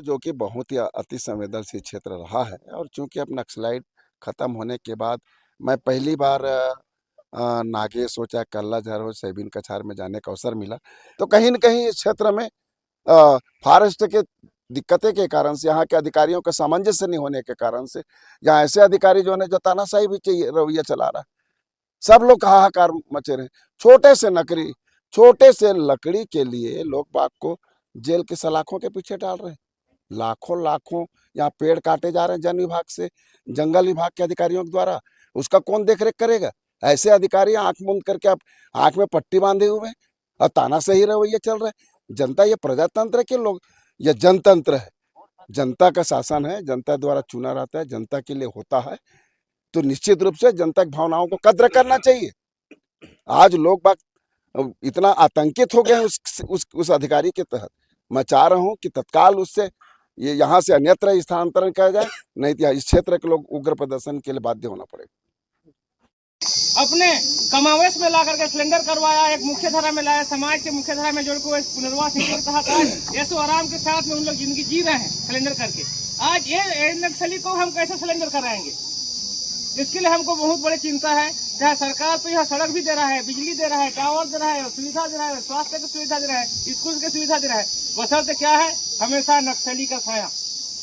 जो कि बहुत ही अति संवेदनशील क्षेत्र रहा है। और चूंकि अब नक्सलाइट खत्म होने के बाद मैं पहली बार नागेश हो चाहे कल्लाझर हो सैबिन कछार में जाने का अवसर मिला, तो कहीं न कहीं इस क्षेत्र में फॉरेस्ट के दिक्कतें के कारण से, यहाँ के अधिकारियों का सामंजस्य नहीं होने के कारण से, यहाँ ऐसे अधिकारी जो है जो तानाशाही भी चाहिए रवैया चला रहा है। सब लोग हाहाकार मचे रहे। छोटे से लकड़ी के लिए लोग बाग को जेल की सलाखों के पीछे डाल रहे हैं। लाखों लाखों यहाँ पेड़ काटे जा रहे हैं जन विभाग से, जंगल विभाग के अधिकारियों के द्वारा। उसका कौन देखरेख करेगा? ऐसे अधिकारी आंख मूंद करके आप आंख में पट्टी बांधे हुए हैं और तानाशाही रवैया चल रहा है। जनता ये प्रजातंत्र के लोग, यह जनतंत्र है, जनता का शासन है, जनता द्वारा चुना रहता है, जनता के लिए होता है, तो निश्चित रूप से जनता की भावनाओं को कद्र करना चाहिए। आज लोग बाग इतना आतंकित हो गए हैं उस अधिकारी के तहत। मैं चाह रहा हूं कि तत्काल उससे ये यहाँ से अन्यत्र स्थानांतरण किया जाए, नहीं तो इस क्षेत्र के लोग उग्र प्रदर्शन के लिए बाध्य होना पड़ेगा। अपने कमावेश में ला करके सिलेंडर करवाया, एक मुख्य धारा में लाया, समाज के मुख्य धारा में जोड़ को पुनर्वास कहा था। ऐसो आराम के साथ में उन लोग जिंदगी जी रहे हैं सिलेंडर करके। आज ये नक्सली को हम कैसे सिलेंडर कराएंगे? इसके लिए हमको बहुत बड़ी चिंता है। चाहे सरकार तो यह सड़क भी दे रहा है, बिजली दे रहा है, टावर दे रहा है, सुविधा दे रहा है, स्वास्थ्य की सुविधा दे रहा है, स्कूल की सुविधा दे रहा है, बशर्ते क्या है, हमेशा नक्सली का साया।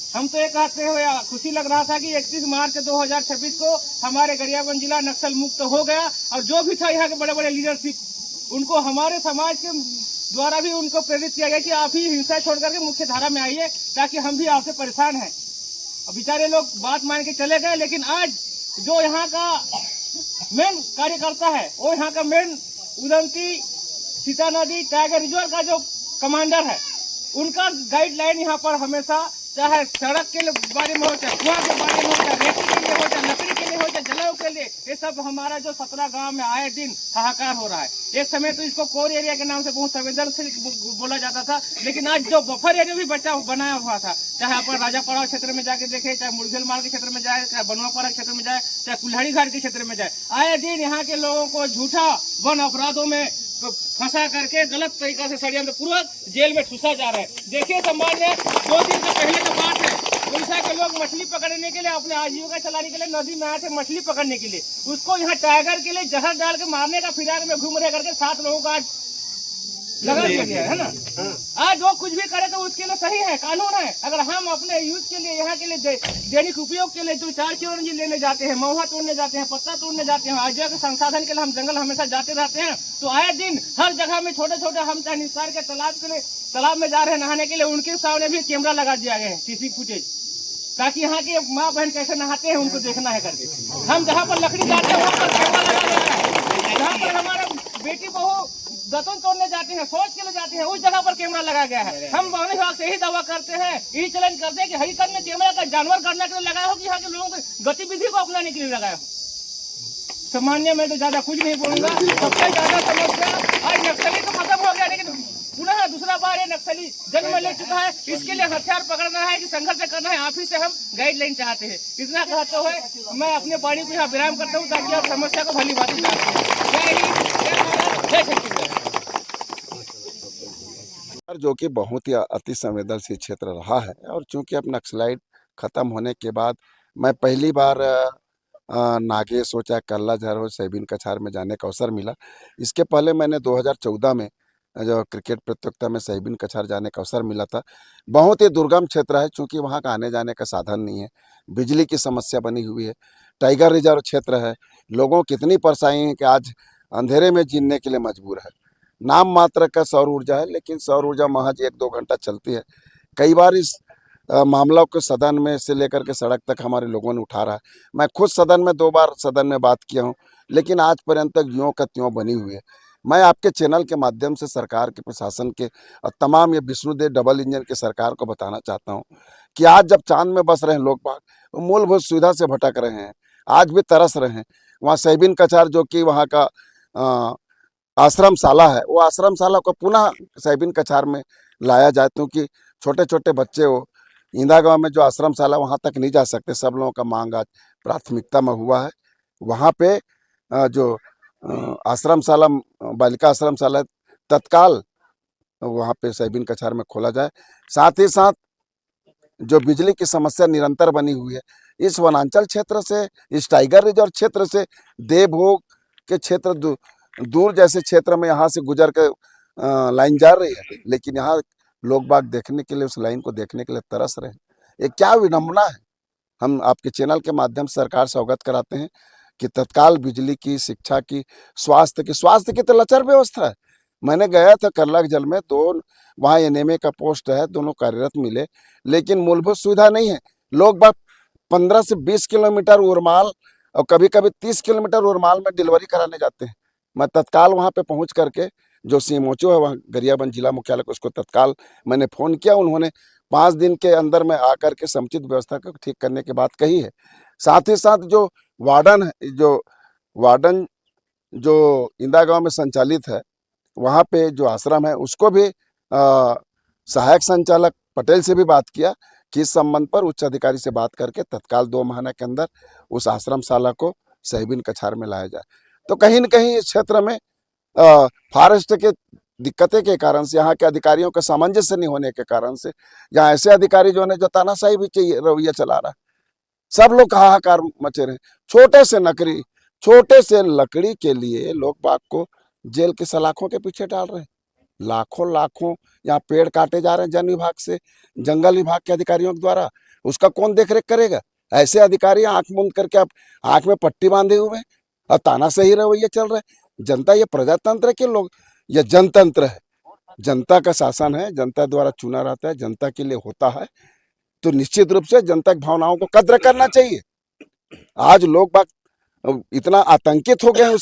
हम तो ये कहते हुए खुशी लग रहा था कि 31 मार्च 2026 को हमारे गरियाबंद जिला नक्सल मुक्त हो गया। और जो भी था यहाँ के बड़े बड़े लीडरशिप, उनको हमारे समाज के द्वारा भी उनको प्रेरित किया गया कि आप ही हिंसा छोड़ करके मुख्य धारा में आइए, ताकि हम भी आपसे परेशान हैं। अब बेचारे लोग बात मान के चले गए, लेकिन आज जो यहाँ का मेन कार्यकर्ता है, वो यहाँ का मेन उदंती सीता नदी टाइगर रिजर्व का जो कमांडर है, उनका गाइडलाइन यहाँ पर हमेशा, चाहे सड़क के बारे में हो, चाहे कुआं के बारे में हो, चाहे रेती के लिए हो, चाहे लकड़ी के लिए हो, चाहे जलाओ के लिए, ये सब हमारा जो 17 गांव में आए दिन हाहाकार हो रहा है। एक समय तो इसको कोर एरिया के नाम से बहुत संवेदनशील बोला जाता था, लेकिन आज जो बफर एरिया भी बनाया हुआ था, चाहे अपन राजापाड़ा क्षेत्र में जाके देखे, चाहे मुर्गेल मार्ग के क्षेत्र में जाए, चाहे बनवापाड़ा क्षेत्र में जाए, चाहे कुल्हाड़ी घाट के क्षेत्र में जाए, आए दिन यहाँ के लोगों को झूठा वन अपराधों में फंसा करके गलत तरीका से षड्यंत्र पूर्वक जेल में ठूसा जा रहा है। देखिए सामान्य 2 दिन के पहले की बात है, उड़ीसा के लोग मछली पकड़ने के लिए, अपने आजीविका चलाने के लिए नदी में आए थे मछली पकड़ने के लिए। उसको यहाँ टाइगर के लिए जहर डाल के मारने का फिराक में घूम रहे करके 7 लोगों का आज लगा दिया गया है ना। आज वो कुछ भी करे तो उसके लिए सही है, कानून है। अगर हम अपने यूथ के लिए, यहाँ के लिए दैनिक उपयोग के लिए जो 4 चिरंजी लेने जाते हैं, महुआ तोड़ने जाते हैं, पत्ता तोड़ने जाते हैं, आजीविका के संसाधन के लिए हम जंगल हमेशा जाते रहते हैं, तो आए दिन हर जगह में छोटे छोटे हम चाहे निस्तार के तालाब में जा रहे हैं नहाने के लिए, उनके सामने भी कैमरा लगा दिया गया है, सीसी फुटेज, ताकि यहाँ के माँ बहन कैसे नहाते हैं उनको देखना है करके। हम जहाँ पर लकड़ी जाते हैं वहाँ पर कैमरा लगा गया है। जहाँ पर हमारा बेटी बहू दतन तोड़ने जाते हैं, शौच के लिए जाते हैं, उस जगह पर कैमरा लगा गया है। हम वन विभाग से ही दावा करते हैं, यही चैलेंज करते हैं कि हकीकत में कैमरा का जानवर करने के लिए लगाया हो कि यहाँ के लोगों की गतिविधि को अपनाने के लिए लगाया हो। सामान्य में तो ज्यादा कुछ नहीं बोलूंगा। सबसे ज्यादा समस्या आज नक्सली तो खत्म हो गया, लेकिन पुनः दूसरा बार ये नक्सली जन्म ले चुका है। इसके लिए हथियार पकड़ना है कि संघर्ष करना है, आप ही से हम गाइडलाइन चाहते हैं। इतना कहते हुए मैं अपने वाणी को यहाँ विराम करता हूँ, ताकि आप समस्या को भली भांति जान सकें। जय हिंद, जय भारत, जय छत्तीसगढ़। जो कि बहुत ही अति संवेदनशील क्षेत्र रहा है। और चूंकि अब नक्सलाइट खत्म होने के बाद मैं पहली बार नागेश हो चाहे कल्लाझर हो सैबिन कछार में जाने का अवसर मिला। इसके पहले मैंने 2014 में जो क्रिकेट प्रतियोगिता में सैबिन कछार जाने का अवसर मिला था। बहुत ही दुर्गम क्षेत्र है, चूँकि वहाँ का आने जाने का साधन नहीं है, बिजली की समस्या बनी हुई है, टाइगर रिजर्व क्षेत्र है, लोगों की इतनी परेशानी है कि आज अंधेरे में जीने के लिए मजबूर है। नाम मात्र का सौर ऊर्जा है, लेकिन सौर ऊर्जा महज 1-2 घंटा चलती है। कई बार इस मामला को सदन में से लेकर के सड़क तक हमारे लोगों ने उठा रहा है। मैं खुद सदन में 2 बार सदन में बात किया हूँ, लेकिन आज पर्यंत तक ज्यों का त्यों बनी हुई है। मैं आपके चैनल के माध्यम से सरकार के, प्रशासन के और तमाम ये विष्णुदेव डबल इंजन की सरकार को बताना चाहता हूँ कि आज जब चांद में बस रहे हैं लोग बाग, वो मूलभूत सुविधा से भटक रहे हैं, आज भी तरस रहे हैं। वहाँ सैबिन कछार जो कि वहाँ का आश्रमशाला है, वो आश्रमशाला को पुनः सैबिन कछार में लाया जाए, क्योंकि छोटे छोटे बच्चे हो इंदा गाँव में जो आश्रमशाला वहाँ तक नहीं जा सकते। सब लोगों का मांग आज प्राथमिकता में हुआ है। वहाँ पे जो आश्रमशाला, बालिका आश्रमशाला तत्काल वहाँ पे सैबिन कछार में खोला जाए। साथ ही साथ जो बिजली की समस्या निरंतर बनी हुई है, इस वनांचल क्षेत्र से, इस टाइगर रिजर्व क्षेत्र से देवभोग के क्षेत्र दूर जैसे क्षेत्र में यहाँ से गुजर के लाइन जा रही है, लेकिन यहाँ लोग बाग देखने के लिए, उस लाइन को देखने के लिए तरस रहे हैं। ये क्या विडंबना है। हम आपके चैनल के माध्यम से सरकार से अवगत कराते हैं कि तत्काल बिजली की, शिक्षा की, स्वास्थ्य की तो लचर व्यवस्था है। मैंने गया था करलाग जल में, तो वहाँ एनएमए का पोस्ट है, दोनों कार्यरत मिले, लेकिन मूलभूत सुविधा नहीं है। लोग बाग 15 से 20 किलोमीटर उरमाल और कभी कभी 30 किलोमीटर उरमाल में डिलीवरी कराने जाते हैं। मैं तत्काल वहाँ पे पहुँच करके, जो सीएमओचओ है वहाँ गरियाबंद जिला मुख्यालय को, उसको तत्काल मैंने फ़ोन किया। उन्होंने 5 दिन के अंदर में आकर के समुचित व्यवस्था को ठीक करने की बात कही है। साथ ही साथ जो वार्डन जो इंदा गांव में संचालित है, वहाँ पे जो आश्रम है, उसको भी सहायक संचालक पटेल से भी बात किया कि इस संबंध पर उच्च अधिकारी से बात करके तत्काल 2 महीने के अंदर उस आश्रमशाला को सहीबीन कछार में लाया जाए। तो कहीं न कहीं इस क्षेत्र में फॉरेस्ट के दिक्कतें के कारण से, यहाँ के अधिकारियों का सामंजस्य नहीं होने के कारण से, यहाँ ऐसे अधिकारी जो है जो तानाशाही भी चाहिए रवैया चला रहा है। सब लोग हाहाकार मचे रहे। छोटे से लकड़ी के लिए लोग बाग को जेल की सलाखों के पीछे डाल रहे हैं। लाखों यहाँ पेड़ काटे जा रहे हैं वन विभाग से, जंगल विभाग के अधिकारियों के द्वारा। उसका कौन देखरेख करेगा। ऐसे अधिकारी आंख मूंद करके आप आंख में पट्टी बांधे हुए हैं और तानाशाही रवैया चल रहा है। जनता ये प्रजातंत्र के लोग, ये जनतंत्र है, जनता का शासन है, जनता द्वारा चुना रहता है, जनता के लिए होता है, तो निश्चित रूप से जनता की भावनाओं को कद्र करना चाहिए। आज लोग बाग इतना आतंकित हो गए हैं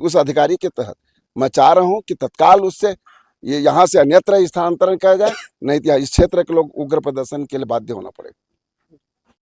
उस अधिकारी के तहत। मैं चाह रहा हूं कि तत्काल उससे ये यहाँ से अन्यत्र स्थानांतरण किया जाए, नहीं तो इस क्षेत्र के लोग उग्र प्रदर्शन के लिए बाध्य होना पड़ेगा।